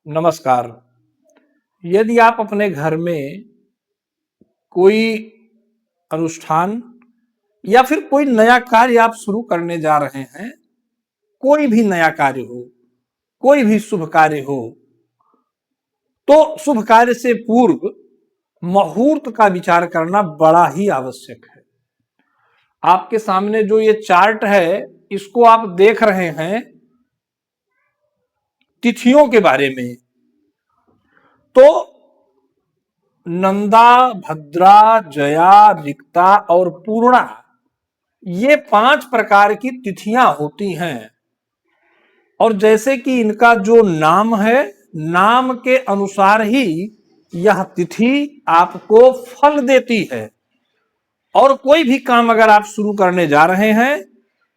नमस्कार। यदि आप अपने घर में कोई अनुष्ठान या फिर कोई नया कार्य आप शुरू करने जा रहे हैं, कोई भी नया कार्य हो, कोई भी शुभ कार्य हो, तो शुभ कार्य से पूर्व मुहूर्त का विचार करना बड़ा ही आवश्यक है। आपके सामने जो ये चार्ट है, इसको आप देख रहे हैं तिथियों के बारे में। तो नंदा, भद्रा, जया, रिक्ता और पूर्णा, ये 5 प्रकार की तिथियां होती हैं। और जैसे कि इनका जो नाम है, नाम के अनुसार ही यह तिथि आपको फल देती है। और कोई भी काम अगर आप शुरू करने जा रहे हैं,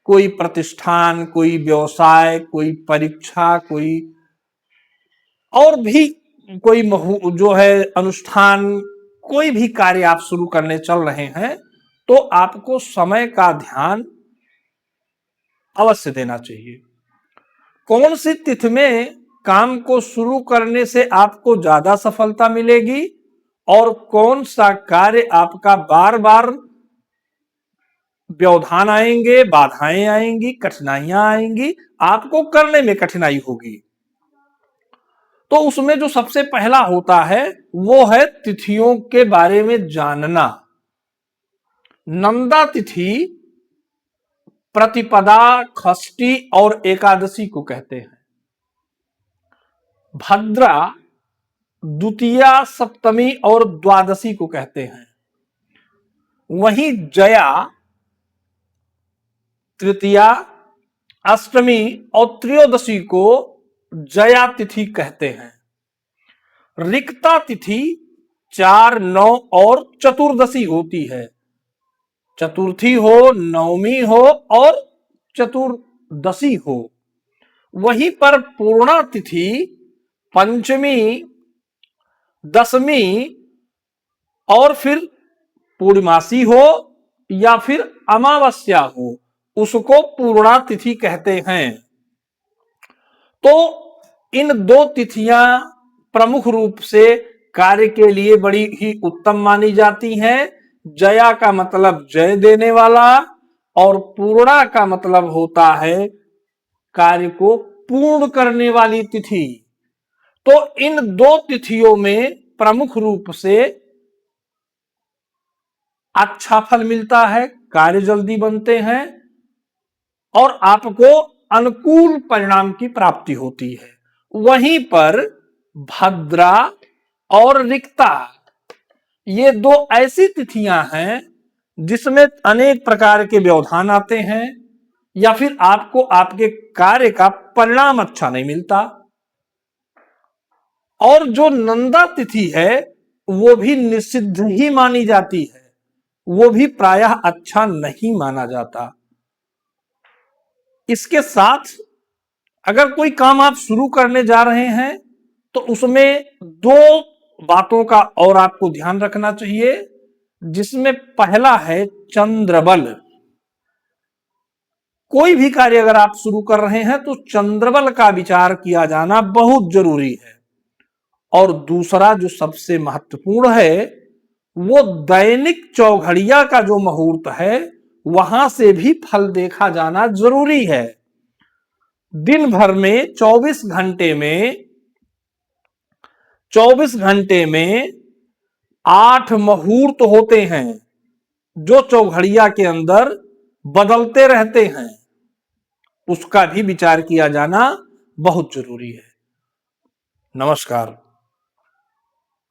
कोई प्रतिष्ठान, कोई व्यवसाय, कोई परीक्षा, कोई और भी कोई जो है अनुष्ठान, कोई भी कार्य आप शुरू करने चल रहे हैं, तो आपको समय का ध्यान अवश्य देना चाहिए। कौन सी तिथि में काम को शुरू करने से आपको ज्यादा सफलता मिलेगी और कौन सा कार्य आपका बार बार व्यवधान आएंगे, बाधाएं आएंगी, कठिनाइयां आएंगी, आपको करने में कठिनाई होगी। तो उसमें जो सबसे पहला होता है वो है तिथियों के बारे में जानना। नंदा तिथि प्रतिपदा, षष्ठी और एकादशी को कहते हैं। भद्रा द्वितीया, सप्तमी और द्वादशी को कहते हैं। वहीं जया तृतीया, अष्टमी और त्रयोदशी को जया तिथि कहते हैं। रिक्ता तिथि 4, 9 और चतुर्दशी होती है। चतुर्थी हो, नवमी हो और चतुर्दशी हो। वहीं पर पूर्णा तिथि पंचमी, दशमी और फिर पूर्णमासी हो या फिर अमावस्या हो, उसको पूर्णा तिथि कहते हैं। तो इन 2 तिथियां प्रमुख रूप से कार्य के लिए बड़ी ही उत्तम मानी जाती हैं। जया का मतलब जय देने वाला और पूर्णा का मतलब होता है कार्य को पूर्ण करने वाली तिथि। तो इन 2 तिथियों में प्रमुख रूप से अच्छा फल मिलता है, कार्य जल्दी बनते हैं और आपको अनुकूल परिणाम की प्राप्ति होती है। वहीं पर भद्रा और रिक्ता, ये 2 ऐसी तिथियां हैं जिसमें अनेक प्रकार के व्यवधान आते हैं या फिर आपको आपके कार्य का परिणाम अच्छा नहीं मिलता। और जो नंदा तिथि है वो भी निषिद्ध ही मानी जाती है, वो भी प्रायः अच्छा नहीं माना जाता। इसके साथ अगर कोई काम आप शुरू करने जा रहे हैं तो उसमें 2 बातों का और आपको ध्यान रखना चाहिए, जिसमें पहला है चंद्रबल। कोई भी कार्य अगर आप शुरू कर रहे हैं तो चंद्रबल का विचार किया जाना बहुत जरूरी है। और दूसरा जो सबसे महत्वपूर्ण है वो दैनिक चौघड़िया का जो मुहूर्त है, वहां से भी फल देखा जाना जरूरी है। दिन भर में 24 घंटे में 8 मुहूर्त होते हैं जो चौघड़िया के अंदर बदलते रहते हैं। उसका भी विचार किया जाना बहुत जरूरी है। नमस्कार।